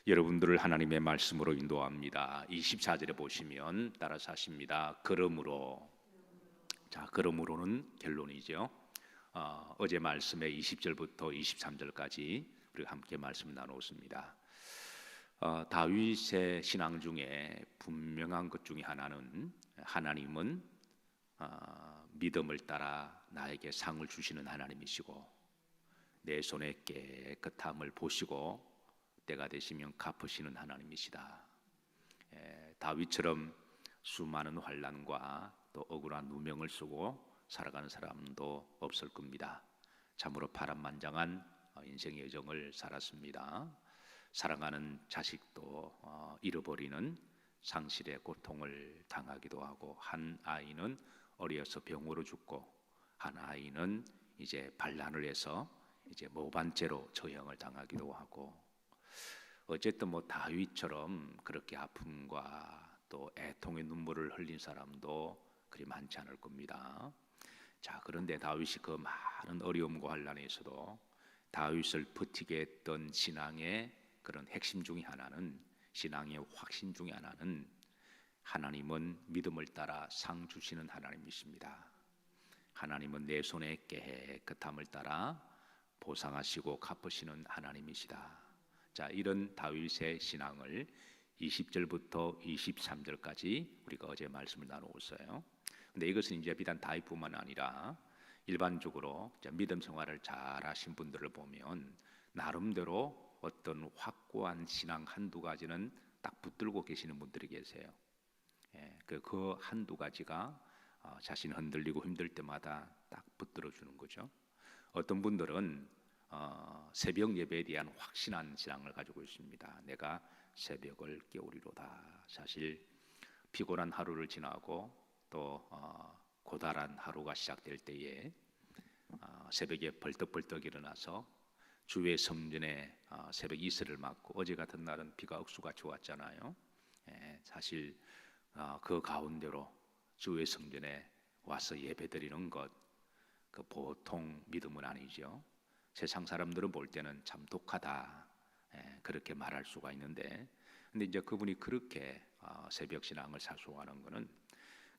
여러분들을 하나님의 말씀으로 인도합니다. 24절에 보시면 따라서 하십니다. 그러므로. 자, 그러므로는 결론이죠. 어제 말씀에 20절부터 23절까지 우리가 함께 말씀을 나누었습니다. 다윗의 신앙 중에 분명한 것 중에 하나는 하나님은 믿음을 따라 나에게 상을 주시는 하나님이시고 내 손의 깨끗함을 보시고 때가 되시면 갚으시는 하나님이시다. 다윗처럼 수많은 환난과 또 억울한 누명을 쓰고 살아가는 사람도 없을 겁니다. 참으로 파란만장한 인생의 여정을 살았습니다. 사랑하는 자식도 잃어버리는 상실의 고통을 당하기도 하고, 한 아이는 어려서 병으로 죽고, 한 아이는 이제 반란을 해서 이제 모반죄로 처형을 당하기도 하고, 어쨌든 다윗처럼 그렇게 아픔과 또 애통의 눈물을 흘린 사람도 그리 많지 않을 겁니다. 자, 그런데 다윗이 그 많은 어려움과 환난에서도 다윗을 버티게 했던 신앙의 그런 핵심 중에 하나는, 신앙의 확신 중에 하나는 하나님은 믿음을 따라 상 주시는 하나님이십니다. 하나님은 내 손의 깨끗함을 따라 보상하시고 갚으시는 하나님이시다. 자, 이런 다윗의 신앙을 20절부터 23절까지 우리가 어제 말씀을 나누었어요. 근데 이것은 이제 비단 다윗뿐만 아니라 일반적으로 믿음 생활을 잘 하신 분들을 보면 나름대로 어떤 확고한 신앙 한두 가지는 딱 붙들고 계시는 분들이 계세요. 그 한두 가지가 자신이 흔들리고 힘들 때마다 딱 붙들어 주는 거죠. 어떤 분들은 새벽 예배에 대한 확신한 신앙을 가지고 있습니다. 내가 새벽을 깨우리로다. 사실 피곤한 하루를 지나고 또 고달한 하루가 시작될 때에 새벽에 벌떡벌떡 일어나서 주의 성전에 새벽 이슬을 맞고, 어제 같은 날은 비가 억수같이 왔잖아요. 사실 그 가운데로 주의 성전에 와서 예배드리는 것, 그 보통 믿음은 아니죠. 세상 사람들은 볼 때는 참 독하다, 그렇게 말할 수가 있는데, 근데 이제 그분이 그렇게 새벽 신앙을 사수하는 것은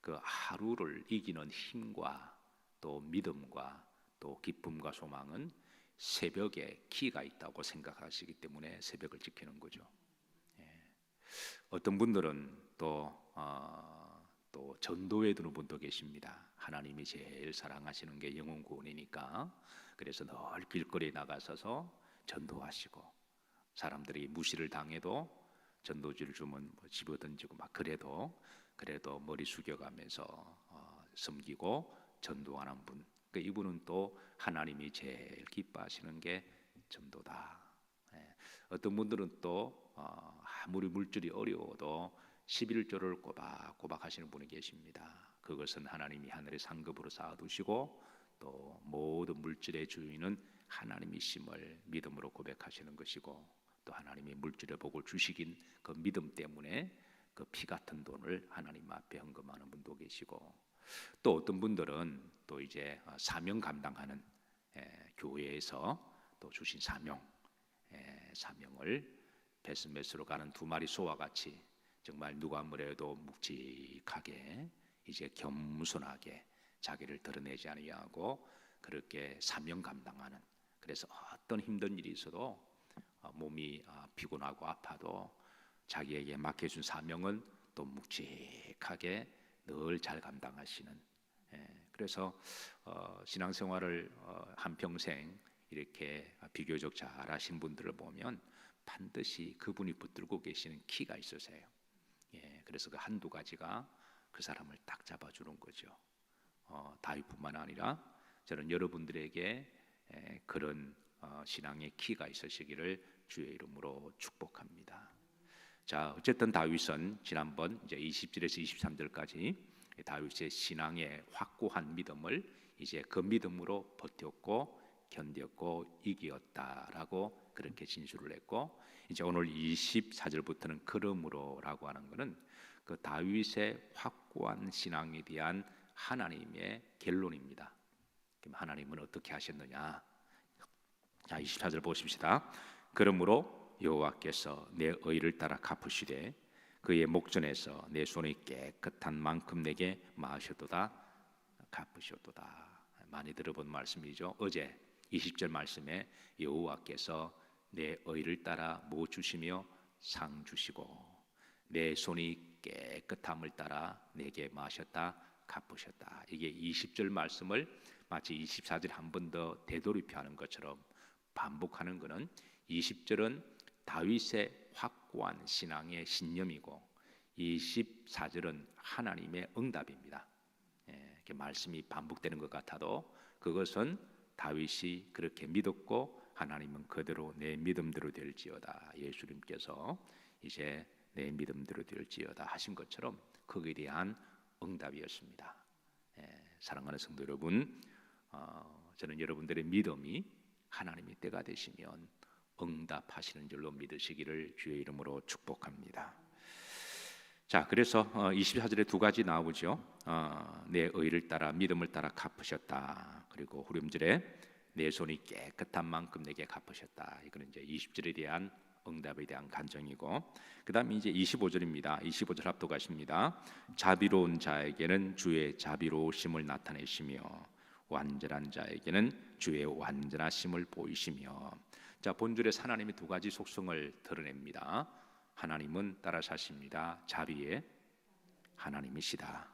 그 하루를 이기는 힘과 또 믿음과 또 기쁨과 소망은 새벽에 키가 있다고 생각하시기 때문에 새벽을 지키는 거죠. 어떤 분들은 또 전도에 드는 분도 계십니다. 하나님이 제일 사랑하시는 게 영혼 구원이니까, 그래서 늘 길거리에 나가서서 전도하시고, 사람들이 무시를 당해도 전도지를 주면 집어던지고 막 그래도 머리 숙여가면서 섬기고 전도하는 분, 이분은 또 하나님이 제일 기뻐하시는 게 전도다. 어떤 분들은 또 아무리 물질이 어려워도 11조를 꼬박꼬박 하시는 분이 계십니다. 그것은 하나님이 하늘의 상급으로 쌓아두시고 또 모든 물질의 주인은 하나님이심을 믿음으로 고백하시는 것이고, 또 하나님이 물질의 복을 주시긴 그 믿음 때문에 그 피 같은 돈을 하나님 앞에 헌금하는 분도 계시고, 또 어떤 분들은 또 이제 사명 감당하는, 교회에서 또 주신 사명을 베스메스로 가는 두 마리 소와 같이 정말 누가 뭐래도 묵직하게 이제 겸손하게 자기를 드러내지 아니하고 그렇게 사명 감당하는, 그래서 어떤 힘든 일이 있어도 몸이 피곤하고 아파도 자기에게 맡겨준 사명은 또 묵직하게 늘 잘 감당하시는, 그래서 신앙생활을 한평생 이렇게 비교적 잘하신 분들을 보면 반드시 그분이 붙들고 계시는 키가 있으세요. 그래서 그 한두 가지가 그 사람을 딱 잡아주는 거죠. 다윗뿐만 아니라 저는 여러분들에게 그런 신앙의 키가 있으시기를 주의 이름으로 축복합니다. 자, 어쨌든 다윗은 지난번 이제 20절에서 23절까지 다윗의 신앙의 확고한 믿음을 이제 그 믿음으로 버텼고 견뎠고 이기었다라고 그렇게 진술을 했고, 이제 오늘 24절부터는 그러므로라고 하는 것은 그 다윗의 확고한 신앙에 대한 하나님의 결론입니다. 그럼 하나님은 어떻게 하셨느냐? 자, 24절 보십시다. 그러므로 여호와께서 내 의를 따라 갚으시되 그의 목전에서 내 손이 깨끗한 만큼 내게 마하셨도다 갚으셨도다. 많이 들어본 말씀이죠. 어제 20절 말씀에 여호와께서 내 의를 따라 뭐 주시며 상 주시고 내 손이 깨끗함을 따라 내게 마셨다 갚으셨다. 이게 20절 말씀을 마치 24절 한 번 더 되돌이표하는 것처럼 반복하는 것은 20절은 다윗의 확고한 신앙의 신념이고 24절은 하나님의 응답입니다. 이렇게 말씀이 반복되는 것 같아도 그것은 다윗이 그렇게 믿었고 하나님은 그대로 내 믿음대로 될지어다. 예수님께서 이제 내 믿음대로 될지어다 하신 것처럼 거기에 대한 응답이었습니다. 사랑하는 성도 여러분, 저는 여러분들의 믿음이 하나님의 때가 되시면 응답하시는 줄로 믿으시기를 주의 이름으로 축복합니다. 자, 그래서 24절에 두 가지 나오죠. 내 의를 따라 믿음을 따라 갚으셨다. 그리고 후렴절에 내 손이 깨끗한 만큼 내게 갚으셨다. 이거는 이제 20절에 대한 응답에 대한 간증이고, 그다음에 이제 25절입니다. 25절 합독하십니다. 자비로운 자에게는 주의 자비로우심을 나타내시며 완전한 자에게는 주의 완전하심을 보이시며. 자, 본절에서 하나님이 두 가지 속성을 드러냅니다. 하나님은 따라 사십니다. 자비의 하나님이시다.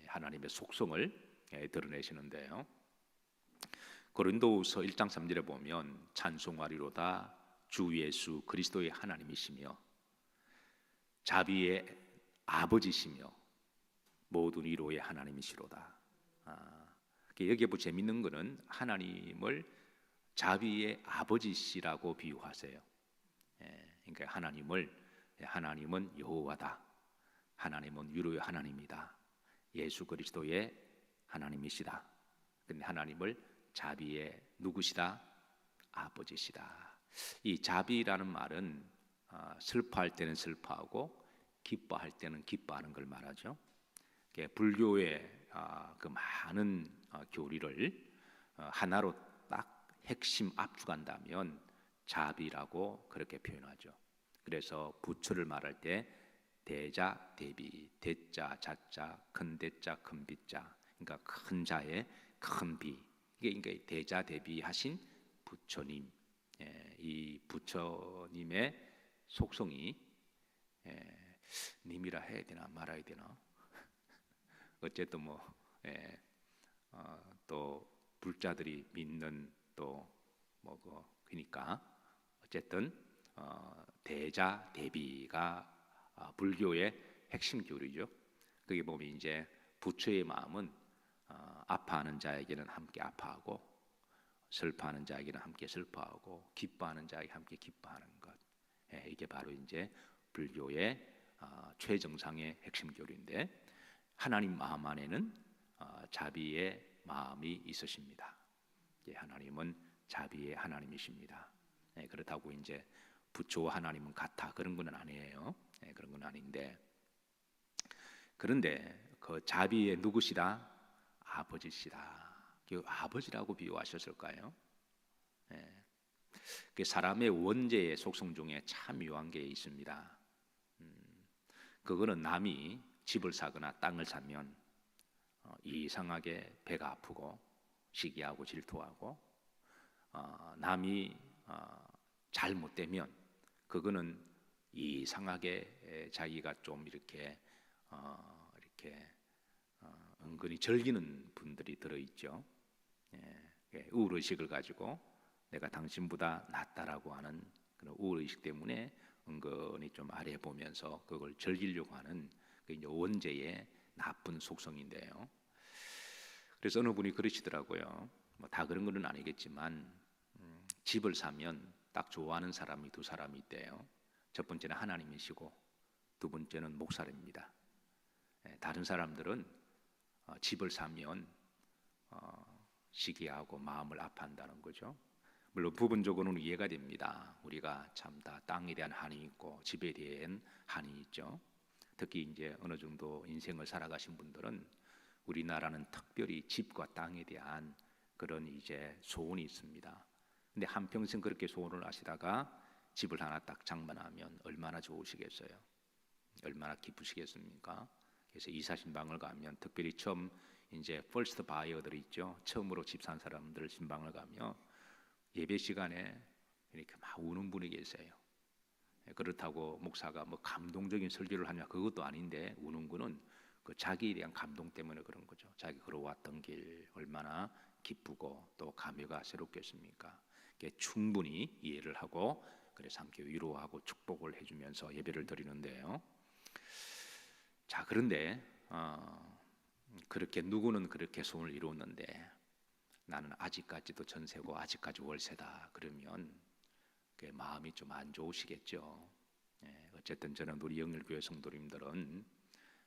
하나님의 속성을 드러내시는데요. 고린도후서 1장 3절에 보면 찬송하리로다 주 예수 그리스도의 하나님이시며 자비의 아버지시며 모든 위로의 하나님이시로다. 여기에 뭐 재밌는 것은 하나님을 자비의 아버지시라고 비유하세요. 그러니까 하나님은 여호와다. 하나님은 위로의 하나님이다. 예수 그리스도의 하나님이시다. 근데 하나님을 자비의 누구시다? 아버지시다. 이 자비라는 말은 슬퍼할 때는 슬퍼하고 기뻐할 때는 기뻐하는 걸 말하죠. 불교의 그 많은 교리를 하나로 딱 핵심 압축한다면 자비라고 그렇게 표현하죠. 그래서 부처를 말할 때 대자 대비, 대자 자자, 큰 대자 큰 비자, 그러니까 큰 자의 큰 비. 이게 그러니까 대자 대비하신 부처님. 이 부처님의 속성이 님이라 해야 되나 말아야 되나? 어쨌든 또 불자들이 믿는 그러니까 어쨌든 대자 대비가 불교의 핵심 교리죠. 그게 보면 이제 부처의 마음은 아파하는 자에게는 함께 아파하고 슬퍼하는 자에게는 함께 슬퍼하고 기뻐하는 자에게 함께 기뻐하는 것. 이게 바로 이제 불교의 최정상의 핵심 교리인데 하나님 마음 안에는 자비의 마음이 있으십니다. 하나님은 자비의 하나님이십니다. 그렇다고 이제 부처와 하나님은 같아 그런 건 아니에요. 그런 건 아닌데 그런데 그 자비의 누구시다? 아버지시다. 그 아버지라고 비유하셨을까요? 그 사람의 원죄의 속성 중에 참 묘한 게 있습니다. 그거는 남이 집을 사거나 땅을 사면 이상하게 배가 아프고 시기하고 질투하고 남이 잘못되면 그거는 이상하게 자기가 좀 이렇게 은근히 즐기는 분들이 들어있죠. 우울의식을 가지고 내가 당신보다 낫다라고 하는 그런 우울의식 때문에 은근히 좀 아래 보면서 그걸 즐기려고 하는 그 이제 원죄의 나쁜 속성인데요. 그래서 어느 분이 그러시더라고요. 다 그런 건 아니겠지만 집을 사면 딱 좋아하는 사람이 두 사람이 있대요. 첫 번째는 하나님이시고 두 번째는 목사입니다. 다른 사람들은 집을 사면 시기하고 마음을 아파한다는 거죠. 물론 부분적으로는 이해가 됩니다. 우리가 참 다 땅에 대한 한이 있고 집에 대한 한이 있죠. 특히 이제 어느 정도 인생을 살아가신 분들은 우리나라는 특별히 집과 땅에 대한 그런 이제 소원이 있습니다. 근데 한평생 그렇게 소원을 하시다가 집을 하나 딱 장만하면 얼마나 좋으시겠어요? 얼마나 기쁘시겠습니까? 그래서 이사 신방을 가면 특별히 처음 이제 퍼스트 바이어들 있죠. 처음으로 집 산 사람들 신방을 가면 예배 시간에 이렇게 막 우는 분이 계세요. 그렇다고 목사가 뭐 감동적인 설교를 하냐 그것도 아닌데 우는 거는 그 자기에 대한 감동 때문에 그런 거죠. 자기 걸어왔던 길 얼마나 기쁘고 또 감회가 새롭겠습니까? 충분히 이해를 하고 그래서 함께 위로하고 축복을 해주면서 예배를 드리는데요. 자, 그런데 그렇게 누구는 그렇게 소원을 이루었는데 나는 아직까지도 전세고 아직까지 월세다 그러면 그 마음이 좀 안 좋으시겠죠. 어쨌든 저는 우리 영일교회 성도님들은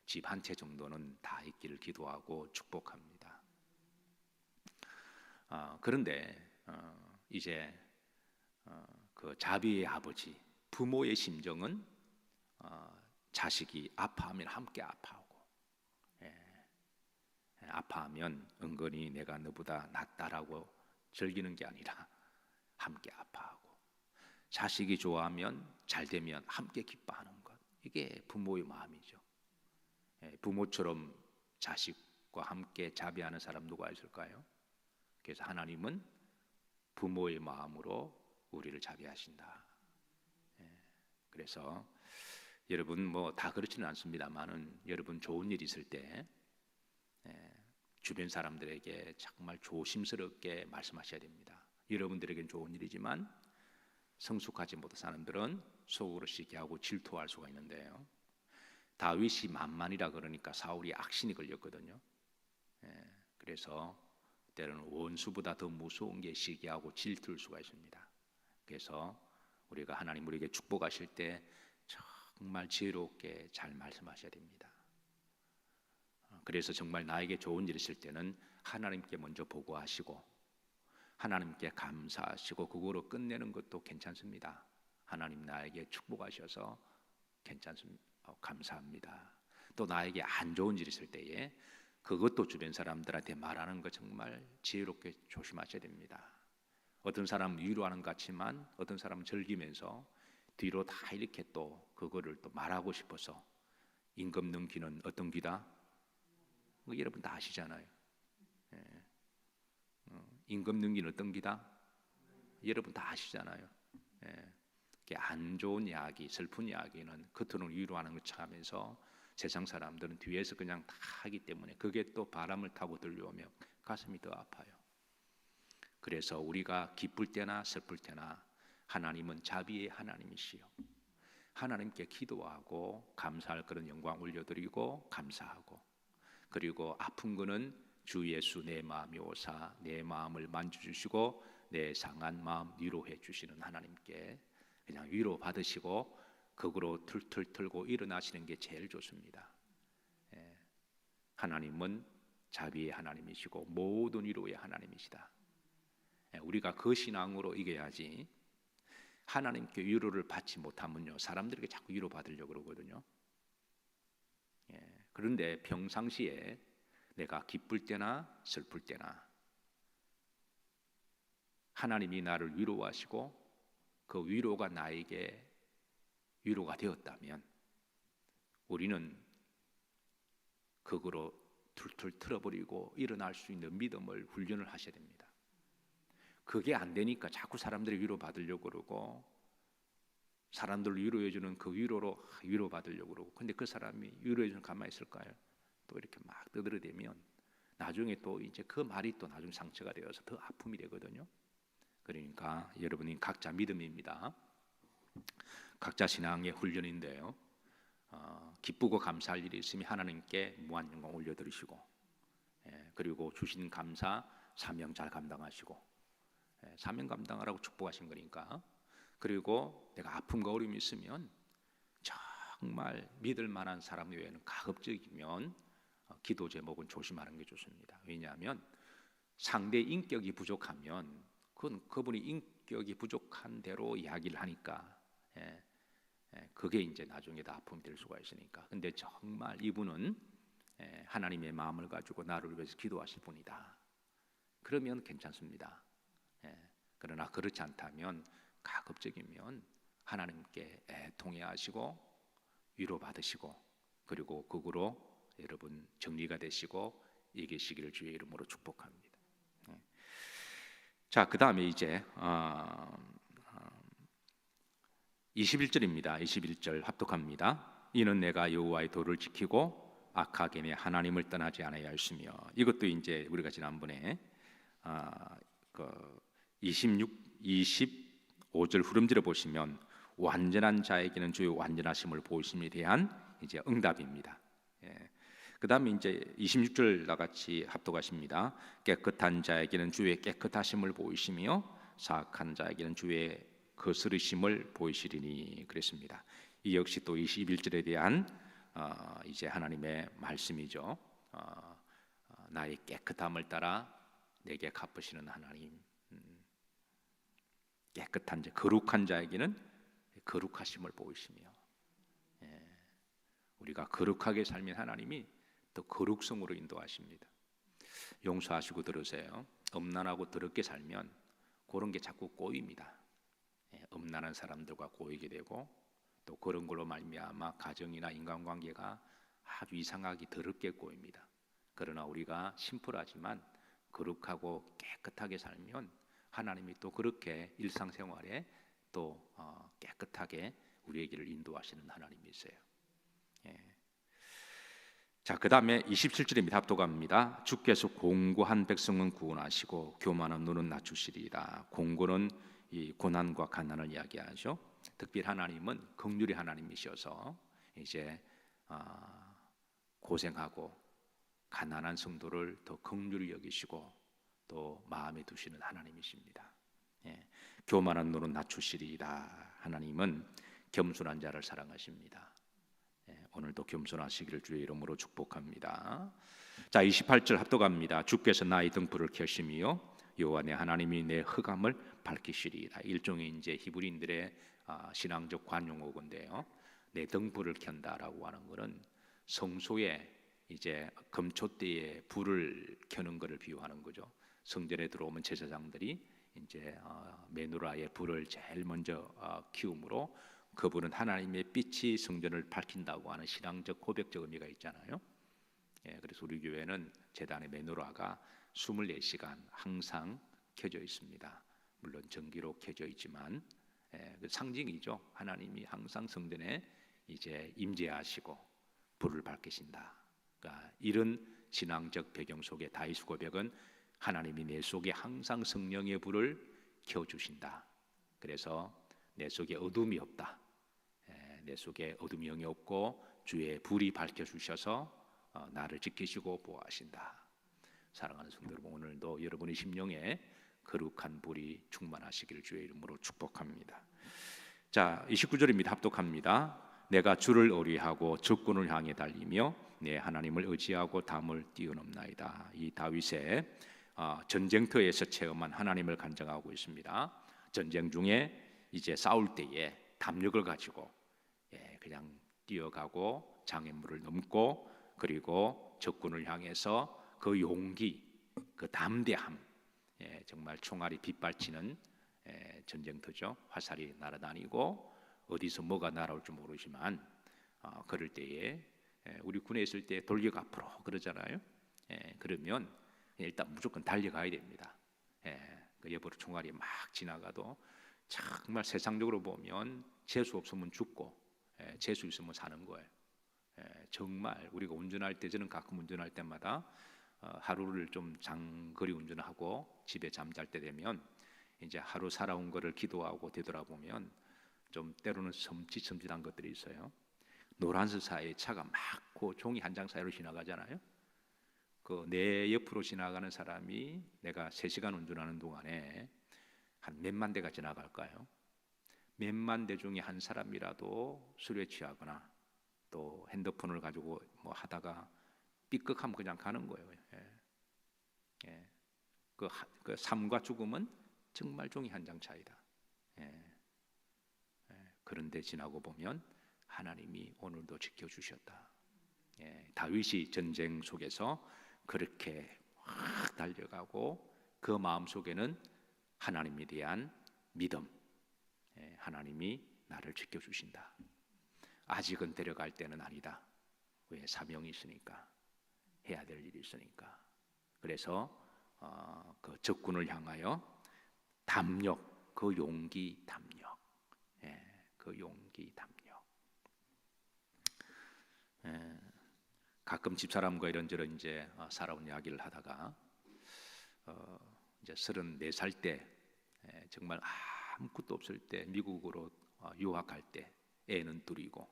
집 한 채 정도는 다 있기를 기도하고 축복합니다. 그런데 이제 그 자비의 아버지 부모의 심정은 자식이 아파하면 함께 아파하고, 아파하면 은근히 내가 너보다 낫다라고 즐기는 게 아니라 함께 아파하고, 자식이 좋아하면 잘 되면 함께 기뻐하는 것, 이게 부모의 마음이죠. 부모처럼 자식과 함께 자비하는 사람 누가 있을까요? 그래서 하나님은 부모의 마음으로 우리를 자비하신다. 그래서 여러분 뭐 다 그렇지는 않습니다만은 여러분 좋은 일 있을 때 주변 사람들에게 정말 조심스럽게 말씀하셔야 됩니다. 여러분들에겐 좋은 일이지만 성숙하지 못한 사람들은 속으로 시기하고 질투할 수가 있는데요. 다윗이 만만이라 그러니까 사울이 악신이 걸렸거든요. 그래서 때로는 원수보다 더 무서운 게 시기하고 질투일 수가 있습니다. 그래서 우리가 하나님 우리에게 축복하실 때 정말 지혜롭게 잘 말씀하셔야 됩니다. 그래서 정말 나에게 좋은 일 있을 때는 하나님께 먼저 보고하시고 하나님께 감사하시고 그거로 끝내는 것도 괜찮습니다. 하나님 나에게 축복하셔서 괜찮습니다. 감사합니다. 또 나에게 안 좋은 일 있을 때에 그것도 주변 사람들한테 말하는 거 정말 지혜롭게 조심하셔야 됩니다. 어떤 사람은 위로하는 것 같지만 어떤 사람은 즐기면서 뒤로 다 이렇게 또 그거를 또 말하고 싶어서 임금 넘기는 어떤 귀다? 여러분 다 아시잖아요. 임금 넘기는 어떤 귀다? 여러분 다 아시잖아요. 안 좋은 이야기, 슬픈 이야기는 겉으로는 위로하는 것 하면서 세상 사람들은 뒤에서 그냥 다 하기 때문에 그게 또 바람을 타고 들려오면 가슴이 더 아파요. 그래서 우리가 기쁠 때나 슬플 때나 하나님은 자비의 하나님이시요 하나님께 기도하고 감사할 그런 영광 올려드리고 감사하고, 그리고 아픈 거는 주 예수 내 마음이 오사 내 마음을 만져주시고 내 상한 마음 위로해 주시는 하나님께 그냥 위로 받으시고 거꾸로 틀틀 틀고 일어나시는 게 제일 좋습니다. 하나님은 자비의 하나님이시고 모든 위로의 하나님이시다. 우리가 그 신앙으로 이겨야지. 하나님께 위로를 받지 못하면요 사람들에게 자꾸 위로 받으려고 그러거든요. 그런데 평상시에 내가 기쁠 때나 슬플 때나 하나님이 나를 위로하시고 그 위로가 나에게 위로가 되었다면 우리는 그거로 툴툴 틀어버리고 일어날 수 있는 믿음을 훈련을 하셔야 됩니다. 그게 안 되니까 자꾸 사람들이 위로받으려고 그러고 사람들을 위로해주는 그 위로로 위로받으려고 그러고, 근데 그 사람이 위로해주는 가만히 있을까요? 또 이렇게 막 떠들어대면 나중에 또 이제 그 말이 또 나중에 상처가 되어서 더 아픔이 되거든요. 그러니까 여러분이 각자 믿음입니다. 각자 신앙의 훈련인데요. 기쁘고 감사할 일이 있으면 하나님께 무한 영광 올려드리시고, 그리고 주신 감사 사명 잘 감당하시고, 사명 감당하라고 축복하신 거니까. 그리고 내가 아픔과 어려움이 있으면 정말 믿을 만한 사람 외에는 가급적이면 기도 제목은 조심하는 게 좋습니다. 왜냐하면 상대 인격이 부족하면 그분이 인격이 부족한 대로 이야기를 하니까 그게 이제 나중에 다 아픔이 될 수가 있으니까. 근데 정말 이분은 하나님의 마음을 가지고 나를 위해서 기도하실 분이다. 그러면 괜찮습니다. 그러나 그렇지 않다면 가급적이면 하나님께 통회하시고 위로받으시고 그리고 거꾸로 여러분 정리가 되시고 이기시기를 주의 이름으로 축복합니다. 자, 그 다음에 이제 21절입니다. 21절 합독합니다. 이는 내가 여호와의 도를 지키고 악하게 내 하나님을 떠나지 않아야 하였으며, 이것도 이제 우리가 지난번에 25절 후렴절에 보시면 완전한 자에게는 주의 완전하심을 보이심에 대한 이제 응답입니다. 그 다음에 이제 26절 나같이 합독하십니다. 깨끗한 자에게는 주의 깨끗하심을 보이시며 사악한 자에게는 주의 거스르심을 보이시리니 그랬습니다. 이 역시 또 21절에 대한 이제 하나님의 말씀이죠. 나의 깨끗함을 따라 내게 갚으시는 하나님, 깨끗한 자, 거룩한 자에게는 거룩하심을 보이시며, 우리가 거룩하게 살면 하나님이 더 거룩성으로 인도하십니다. 용서하시고 들으세요. 음란하고 더럽게 살면 그런 게 자꾸 꼬입니다. 음란한 사람들과 꼬이게 되고 또 그런 걸로 말미암아 가정이나 인간관계가 아주 이상하게 더럽게 꼬입니다. 그러나 우리가 심플하지만 거룩하고 깨끗하게 살면 하나님이 또 그렇게 일상생활에 또 깨끗하게 우리에게를 인도하시는 하나님이세요. 자, 그 다음에 27절입니다. 합독합니다. 주께서 공고한 백성은 구원하시고 교만한 눈은 낮추시리이다. 공고는 이 고난과 가난을 이야기하죠. 특별히 하나님은 긍휼의 하나님이셔서 이제 고생하고 가난한 성도를 더 긍휼히 여기시고 또 마음에 두시는 하나님이십니다. 교만한 눈은 낮추시리이다. 하나님은 겸손한 자를 사랑하십니다. 오늘도 겸손하시기를 주의 이름으로 축복합니다. 자, 28절 합독합니다. 주께서 나의 등불을 켜시며 여호와 내 하나님이 내 흑암을 밝히시리이다. 일종의 이제 히브리인들의 신앙적 관용어인데요. 내 등불을 켠다라고 하는 것은 성소에 이제 금초대에 불을 켜는 것을 비유하는 거죠. 성전에 들어오면 제사장들이 이제 메노라에 불을 제일 먼저 키우므로 그분은 하나님의 빛이 성전을 밝힌다고 하는 신앙적 고백적 의미가 있잖아요. 그래서 우리 교회는 제단의 메노라가 24시간 항상 켜져 있습니다. 물론 전기로 켜져 있지만 그 상징이죠. 하나님이 항상 성전에 이제 임재하시고 불을 밝히신다. 그러니까 이런 신앙적 배경 속에 다윗 고백은 하나님이 내 속에 항상 성령의 불을 켜주신다. 그래서 내 속에 어둠이 없다. 내 속에 어둠이 영이 없고 주의 불이 밝혀주셔서 나를 지키시고 보호하신다. 사랑하는 성도 여러분, 오늘도 여러분의 심령에 거룩한 불이 충만하시기를 주의 이름으로 축복합니다. 자, 29절입니다. 합독합니다. 내가 주를 의뢰하고 적군을 향해 달리며 내 하나님을 의지하고 담을 뛰어넘나이다. 이 다윗의 전쟁터에서 체험한 하나님을 간증하고 있습니다. 전쟁 중에 이제 싸울 때에 담력을 가지고 그냥 뛰어가고 장애물을 넘고 그리고 적군을 향해서 그 용기, 그 담대함, 정말 총알이 빗발치는 전쟁터죠. 화살이 날아다니고 어디서 뭐가 날아올 줄 모르지만 그럴 때에 우리 군에 있을 때 돌격 앞으로 그러잖아요. 그러면 일단 무조건 달려가야 됩니다. 그 옆으로 총알이 막 지나가도 정말 세상적으로 보면 재수 없으면 죽고 재수 있으면 사는 거예요. 정말 우리가 운전할 때, 저는 가끔 운전할 때마다 하루를 좀 장거리 운전하고 집에 잠잘 때 되면 이제 하루 살아온 거를 기도하고 되돌아보면 좀 때로는 섬찟섬찟한 것들이 있어요. 노란색 사이에 차가 막고 종이 한 장 사이로 지나가잖아요. 그 내 옆으로 지나가는 사람이 내가 3시간 운전하는 동안에 한 몇만 대가 지나갈까요? 몇만 대 중에 한 사람이라도 술에 취하거나 또 핸드폰을 가지고 뭐 하다가 삐끗하면 그냥 가는 거예요. 그 삶과 죽음은 정말 종이 한 장 차이다. 그런데 지나고 보면 하나님이 오늘도 지켜주셨다. 다윗이 전쟁 속에서 그렇게 확 달려가고 그 마음 속에는 하나님에 대한 믿음, 하나님이 나를 지켜주신다. 아직은 데려갈 때는 아니다. 왜? 사명이 있으니까, 해야 될 일이 있으니까. 그래서 그 적군을 향하여 담력, 그 용기, 담력, 그 용기, 담력. 가끔 집사람과 이런저런 이제 살아온 이야기를 하다가 이제 34살 때 정말 아무것도 없을 때 미국으로 유학할 때 애는 둘이고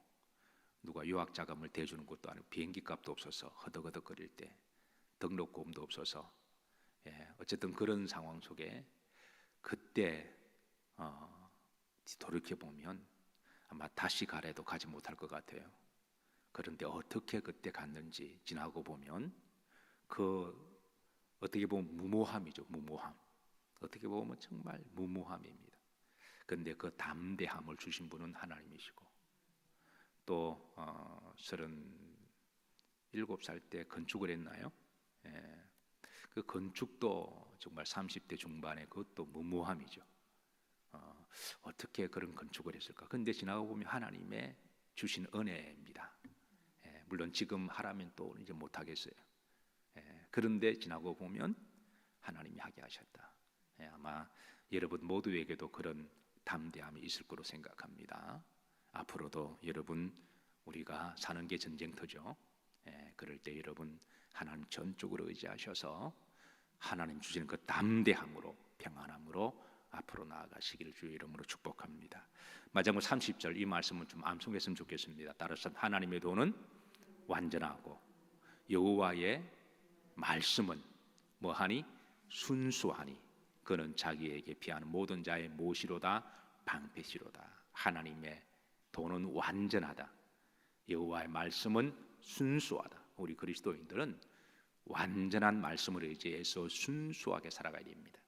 누가 유학 자금을 대주는 것도 아니고 비행기 값도 없어서 허덕허덕거릴 때 등록금도 없어서 어쨌든 그런 상황 속에 그때 돌이켜 보면 아마 다시 가래도 가지 못할 것 같아요. 그런데 어떻게 그때 갔는지 지나고 보면 그 어떻게 보면 무모함이죠. 무모함. 어떻게 보면 정말 무모함입니다. 그런데 그 담대함을 주신 분은 하나님이시고 또 37살 때 건축을 했나요? 그 건축도 정말 30대 중반에 그것도 무모함이죠. 어떻게 그런 건축을 했을까? 그런데 지나가 보면 하나님의 주신 은혜입니다. 물론 지금 하라면 또 이제 못 하겠어요. 그런데 지나고 보면 하나님이 하게 하셨다. 아마 여러분 모두에게도 그런 담대함이 있을 거로 생각합니다. 앞으로도 여러분 우리가 사는 게 전쟁터죠. 그럴 때 여러분 하나님 전적으로 의지하셔서 하나님 주시는 그 담대함으로 평안함으로 앞으로 나아가시기를 주의 이름으로 축복합니다. 마지막으로 30절 이 말씀은 좀 암송했으면 좋겠습니다. 따라서 하나님의 도는 완전하고 여호와의 말씀은 뭐하니? 순수하니 그는 자기에게 피하는 모든 자의 모시로다 방패시로다. 하나님의 도는 완전하다. 여호와의 말씀은 순수하다. 우리 그리스도인들은 완전한 말씀을 의지해서 순수하게 살아가야 됩니다.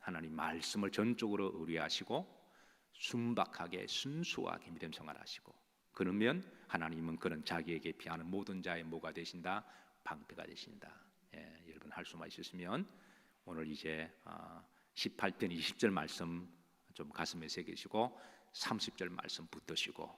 하나님 말씀을 전적으로 의뢰하시고 순박하게 순수하게 믿음 생활하시고 그러면 하나님은 그는 자기에게 피하는 모든 자의 뭐가 되신다? 방패가 되신다. 여러분 할 수만 있으시면 오늘 이제 18편 20절 말씀 좀 가슴에 새기시고 30절 말씀 붙드시고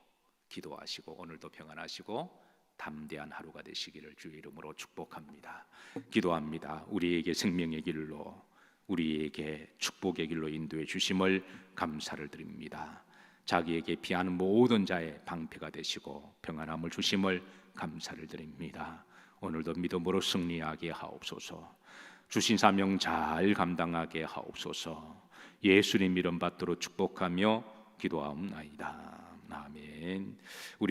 기도하시고 오늘도 평안하시고 담대한 하루가 되시기를 주의 이름으로 축복합니다. 기도합니다. 우리에게 생명의 길로 우리에게 축복의 길로 인도해 주심을 감사를 드립니다. 자기에게 피하는 모든 자의 방패가 되시고 평안함을 주심을 감사를 드립니다. 오늘도 믿음으로 승리하게 하옵소서. 주신 사명 잘 감당하게 하옵소서. 예수님 이름 받들어 축복하며 기도하옵나이다. 아멘.